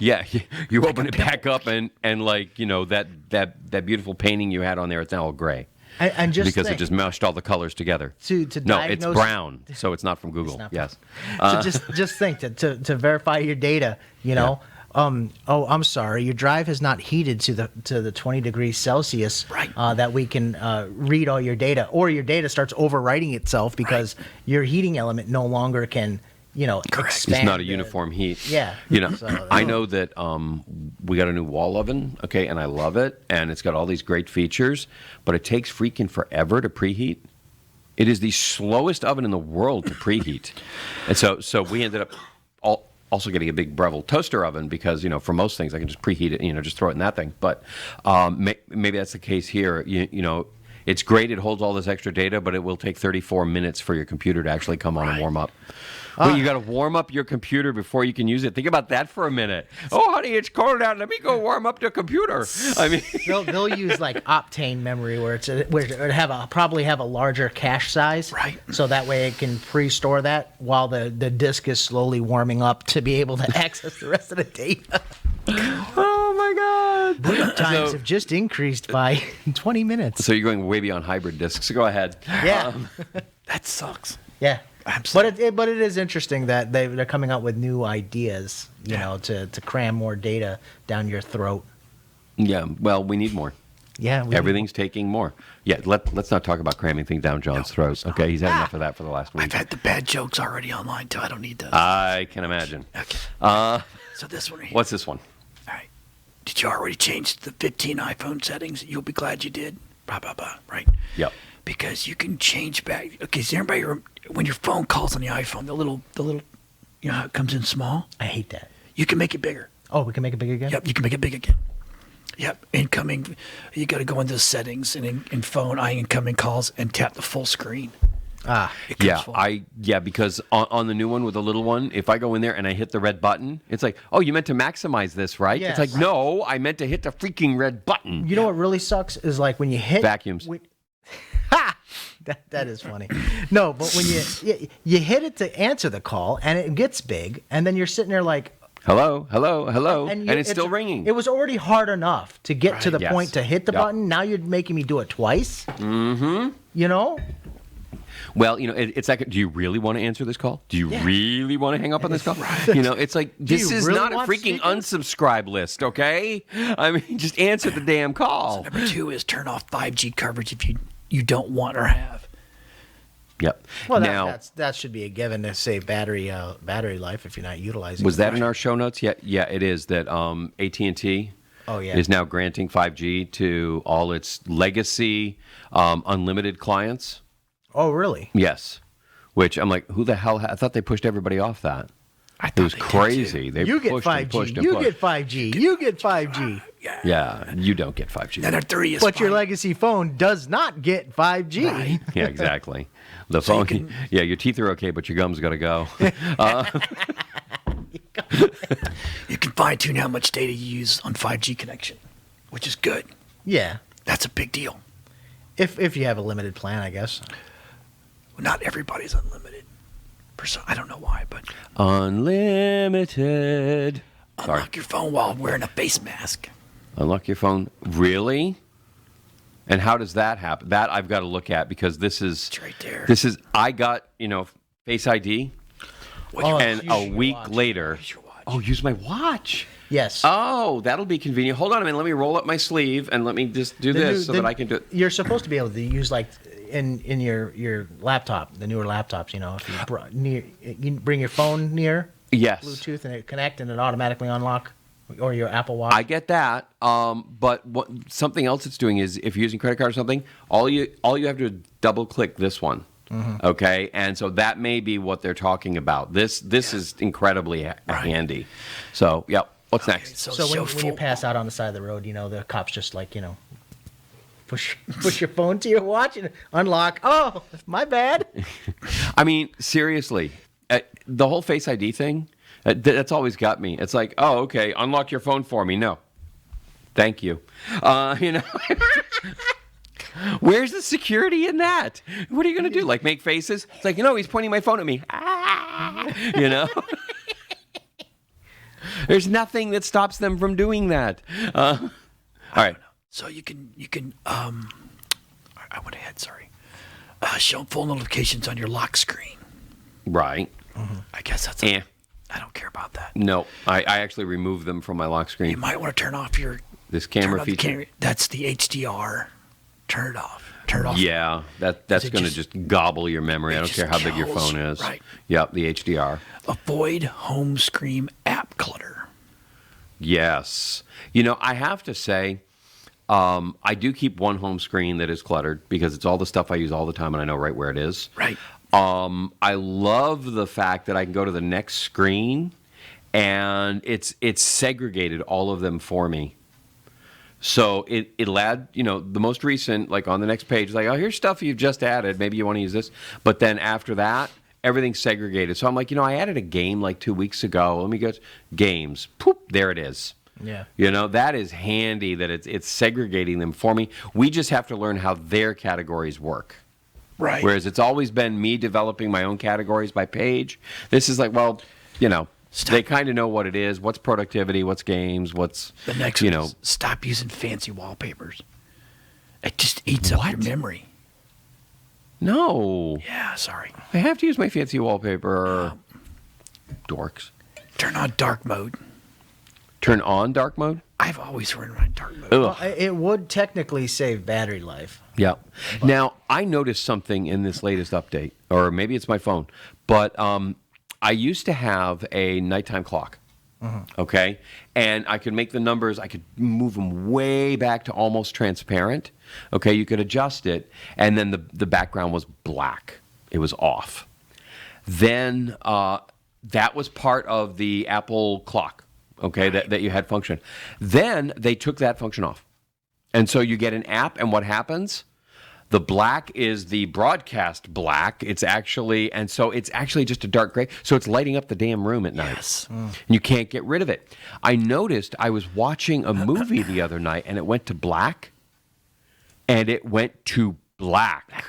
Yeah, you open it back up and like that beautiful painting you had on there, it's now all gray. and just because think, it just meshed all the colors together. To No, it's diagnose- brown, so it's not from Google. not Yes. So just think to verify your data, you know. I'm sorry, your drive has not heated to the 20 degrees Celsius, Right. that we can read all your data, or your data starts overwriting itself because your heating element no longer can, Correct. expand. It's not a the- uniform heat. Yeah. So- I know that we got a new wall oven, okay, and I love it, and it's got all these great features, but it takes freaking forever to preheat. It is the slowest oven in the world to preheat. And so we ended up also getting a big Breville toaster oven because, for most things I can just preheat it, just throw it in that thing. But maybe that's the case here. It's great, it holds all this extra data, but it will take 34 minutes for your computer to actually come on and warm up. Well, you got to warm up your computer before you can use it. Think about that for a minute. Oh, honey, it's cold out. Let me go warm up the computer. I mean, they'll use like Optane memory where it probably have a larger cache size, Right. So that way it can pre-store that while the disk is slowly warming up to be able to access the rest of the data. oh my God. Boot up times have just increased by 20 minutes. So you're going way beyond hybrid disks. So go ahead. Yeah, That sucks. yeah. Absolutely. But it is interesting that they're coming up with new ideas, to cram more data down your throat. Yeah, well, we need more. Yeah, Everything's taking more. Yeah, let's not talk about cramming things down John's throat. Okay, he's had enough of that for the last week. I've had the bad jokes already online too. I don't need those. I can imagine. Okay. So this one right here. What's this one? All right. Did you already change the 15 iPhone settings? You'll be glad you did. Blah, blah, blah. Right? Yep. Because you can change back. Okay, so everybody, when your phone calls on the iPhone, the little, how it comes in small, I hate that. you can make it bigger. Oh, we can make it big again. Yep, you can make it big again. Yep, incoming. You got to go into settings and in phone, incoming calls, and tap the full screen. It comes full. Because on the new one with the little one, if I go in there and I hit the red button, it's like, oh, you meant to maximize this, right? Yes. It's like, no, I meant to hit the freaking red button. You know what really sucks is like when you hit Vacuums. Ha! That is funny. No, but when you hit it to answer the call and it gets big, and then you're sitting there like, Hello, hello, hello, and it's still ringing. It was already hard enough to get to the Yes. point to hit the Yep. button. Now you're making me do it twice. Mm-hmm. Well, it's like, do you really want to answer this call? Do you really want to hang up on this call? It's like, this you is really not a want freaking speaker? unsubscribe list, okay? I mean, just answer the damn call. Number 2 is turn off 5G coverage if you don't want or have. Yep. Well, now, that should be a given to save battery life if you're not utilizing. was it. that in our show notes? Yeah, it is that AT&T Oh, yeah. is now granting 5G to all its legacy unlimited clients. Oh, really? Yes. Which I'm like, who the hell? I thought they pushed everybody off that. I It was thought they did, crazy. They You get pushed and 5G. pushed and You pushed. get 5G. You get 5G. Yeah, you don't get 5G. Then our 3 is But your fine. legacy phone does not get 5G. Right. Yeah, exactly. The So you phone. can- Yeah, your teeth are okay, but your gums got to go. You can fine tune how much data you use on 5G connection, which is good. Yeah. That's a big deal. If you have a limited plan, I guess. Not everybody's unlimited. I don't know why, but Unlimited. Sorry. unlock your phone while wearing a face mask. Unlock your phone. Really? And how does that happen? That I've got to look at because this is. It's right there. I got, Face ID, Oh, and use a your week watch. later. Use your watch. Oh, use my watch. Yes. Oh, that'll be convenient. Hold on a minute. Let me roll up my sleeve and let me just do this so that I can do it. You're supposed to be able to use like in your laptop, the newer laptops. If you bring your phone near Yes. Bluetooth and it connect and it automatically unlock, or your Apple Watch. I get that. But something else it's doing is if you're using credit card or something, all you have to do is double click this one. Mm-hmm. Okay, and so that may be what they're talking about. This is incredibly handy. So, yep. What's next? so show when you full- pass out on the side of the road, the cops just like Push your phone to your watch and unlock. Oh, my bad. I mean, seriously, the whole Face ID thing, that's always got me. It's like, oh, okay, unlock your phone for me. No. Thank you. You know, where's the security in that? What are you going to do? Like make faces? It's like, he's pointing my phone at me. You know? There's nothing that stops them from doing that. All right. So you can I went ahead, sorry. Show full notifications on your lock screen. Right. I guess that's I don't care about that. No, I actually removed them from my lock screen. You might want to turn off this camera the feature. camera. That's the HDR. Turn it off. Turn it off. Yeah, that's going to just gobble your memory. I don't care how big your kills, phone is. right. Yep, the HDR. Avoid home screen app clutter. Yes. I have to say, I do keep one home screen that is cluttered because it's all the stuff I use all the time and I know right where it is. Right. I love the fact that I can go to the next screen and it's segregated all of them for me. So it'll add, the most recent, like on the next page, like, oh, here's stuff you've just added. Maybe you want to use this. But then after that, everything's segregated. So I'm like, I added a game like 2 weeks ago. Let me go games. Poop, there it is. Yeah. That is handy that it's segregating them for me. We just have to learn how their categories work. Right. Whereas it's always been me developing my own categories by page. This is like, well, they kind of know what it is. What's productivity? What's games? What's the next one is stop using fancy wallpapers. It just eats up your memory. No. Yeah, sorry. I have to use my fancy wallpaper. Dorks. Turn on dark mode. Turn on dark mode? I've always run my dark mode. Well, it would technically save battery life. Yeah. Now, I noticed something in this latest update, or maybe it's my phone, but I used to have a nighttime clock, okay? And I could make the numbers, I could move them way back to almost transparent, okay? You could adjust it, and then the background was black. It was off. Then that was part of the Apple clock, okay, that you had function. Then they took that function off. And so you get an app, and what happens? The black is the broadcast black. It's actually just a dark gray. So it's lighting up the damn room at night. Yes. And you can't get rid of it. I noticed I was watching a movie the other night, and it went to black, and it went to black.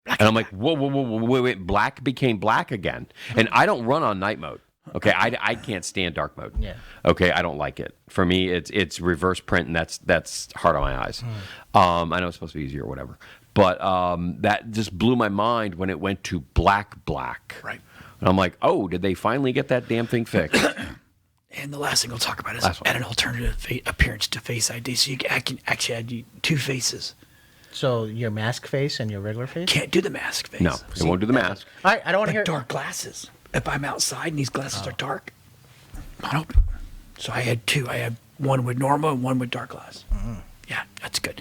And I'm like, whoa, wait, black became black again. And I don't run on night mode. Okay, I can't stand dark mode. Yeah. Okay, I don't like it. For me, it's reverse print, and that's hard on my eyes. I know it's supposed to be easier or whatever, but that just blew my mind when it went to black. Right. And I'm like, oh, did they finally get that damn thing fixed? And the last thing we'll talk about is add an alternative appearance to Face ID, so I can actually add two faces. So your mask face and your regular face? Can't do the mask face. No, it won't do the mask. All right, I don't want to hear dark glasses. If I'm outside and these glasses are dark, not open. So I had two. I had one with normal and one with dark glass. Yeah, that's good.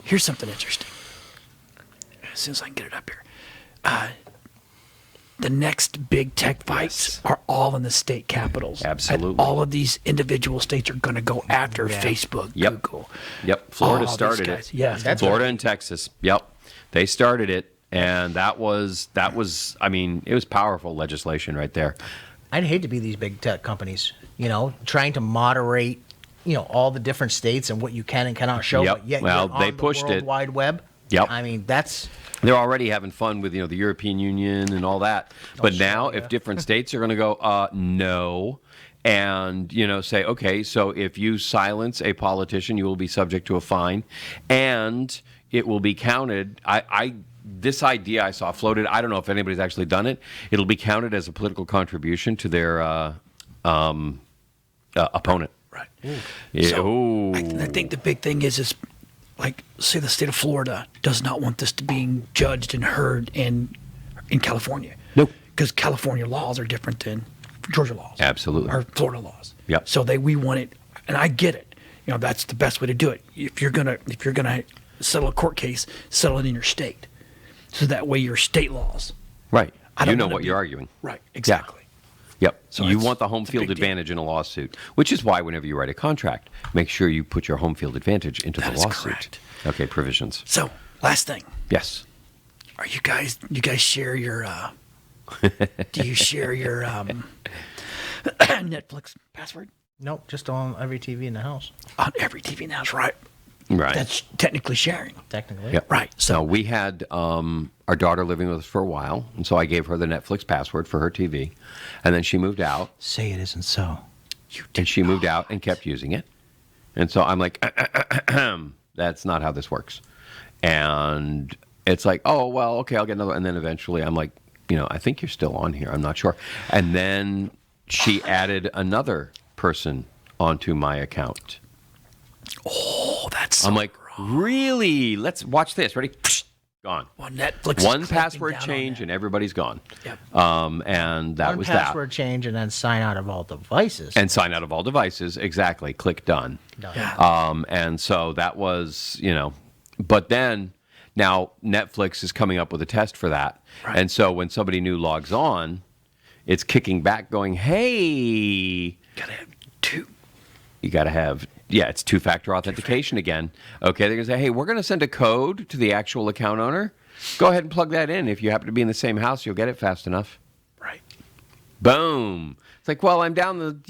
Here's something interesting. As soon as I can get it up here. The next big tech fights are all in the state capitals. Absolutely. And all of these individual states are going to go after Facebook, Yep. Google. Yep, Florida all started these it. guys. Yeah, Florida and Texas. Yep, they started it. And that was, I mean, it was powerful legislation right there. I'd hate to be these big tech companies, trying to moderate, all the different states and what you can and cannot show. Yep. But yet Well, you're on they the pushed World it. Wide Web. Yep. I mean, that's They're already having fun with, the European Union and all that. But now if different states are going to go, no, and, say, okay, so if you silence a politician, you will be subject to a fine, and it will be counted. This idea I saw floated, I don't know if anybody's actually done it. It'll be counted as a political contribution to their opponent. Right. Yeah. So I think the big thing is like, say the state of Florida does not want this to being judged and heard in California. Nope. Because California laws are different than Georgia laws. Absolutely. Or Florida laws. Yep. So we want it, and I get it. That's the best way to do it. If you're gonna settle a court case, settle it in your state. So that way your state laws. Right. I don't You know wanna what you're arguing. Right, exactly. Yep. So You it's- want the home it's a field big deal. advantage in a lawsuit, which is why whenever you write a contract, make sure you put your home field advantage into That the is lawsuit. correct. Okay, provisions. So, last thing. Yes. Are you guys share your do you share your Netflix password Nope, just on every TV in the house, on every TV now, right? Right. That's technically sharing. technically. Yep. Right. So So we had our daughter living with us for a while, and so I gave her the Netflix password for her TV, and then she moved out, Say it isn't so. and she moved out and kept using it, and so I'm like, that's not how this works, and it's like, oh well, okay, I'll get another, and then eventually I'm like, I think you're still on here, I'm not sure, and then she added another person onto my account. oh, that's so I'm like, wrong. really? Let's watch this. Ready? Gone. Well, Netflix is One clamping password down on change that. and everybody's gone. Yep. And that One was password change and then sign out of all devices. that. And sign out of all devices. Exactly. Click done. Done. Yeah. And so that was, but then now Netflix is coming up with a test for that. Right. And so when somebody new logs on, it's kicking back going, hey, Gotta have two. you got to have, it's two-factor authentication again. Okay, they're going to say, hey, we're going to send a code to the actual account owner. Go ahead and plug that in. If you happen to be in the same house, you'll get it fast enough. Right. Boom. It's like, well, I'm down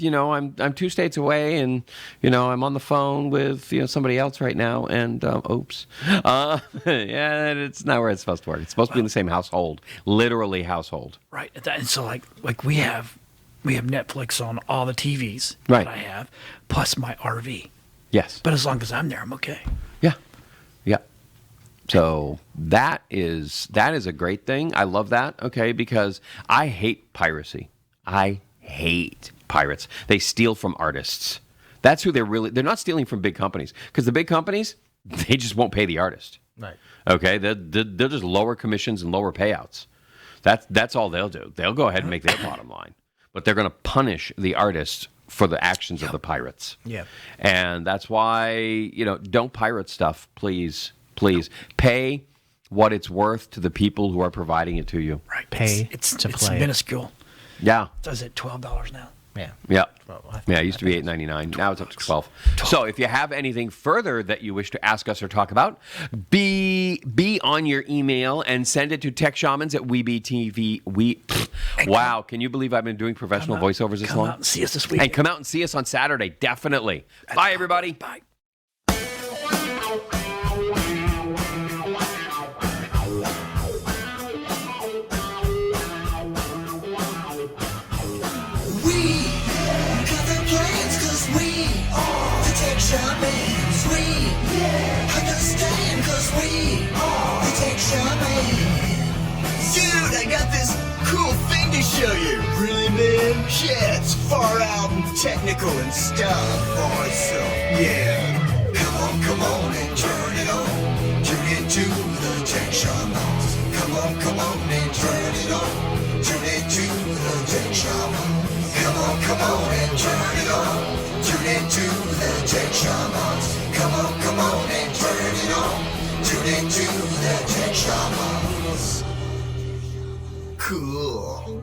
I'm 2 states away, and I'm on the phone with somebody else right now, and oops, yeah, it's not where it's supposed to work. It's supposed to be in the same household, literally household. Right. And so like we have Netflix on all the TVs Right. that I have, plus my RV. Yes. But as long as I'm there, I'm okay. Yeah. Yeah. So that is a great thing. I love that, okay, because I hate piracy. I hate pirates. They steal from artists. That's who they're not stealing from big companies, because the big companies, they just won't pay the artist. Right. Okay? They'll just lower commissions and lower payouts. That's all they'll do. They'll go ahead and make their bottom line. But they're going to punish the artists for the actions of the pirates. Yeah. And that's why, don't pirate stuff, please. Please pay what it's worth to the people who are providing it to you. Right. Pay it's to play. minuscule. Yeah. Does it $12 now? Yeah. Yeah. Well, Yeah, it used to be $8.99. Now it's up to $12. So if you have anything further that you wish to ask us or talk about, be on your email and send it to TechShamans at WeBTV. Wow, can you believe I've been doing professional voiceovers this Come long? out and see us this week. And come out and see us on Saturday, definitely. Bye, everybody. Bye. We got the plans cause we are the tech shamans. We understand cause we are the tech shamans. Dude, I got this cool thing to show you. Really, man? Yeah, it's far out and technical and stuff. Alright, so, yeah. Come on and turn it on. Tune into the tech shamans. Come on and turn it on. Tune into the tech shamans. Come on and turn it on. Tune into the tech shamans. Come on and turn it on. Tune into the tech shamans. Cool.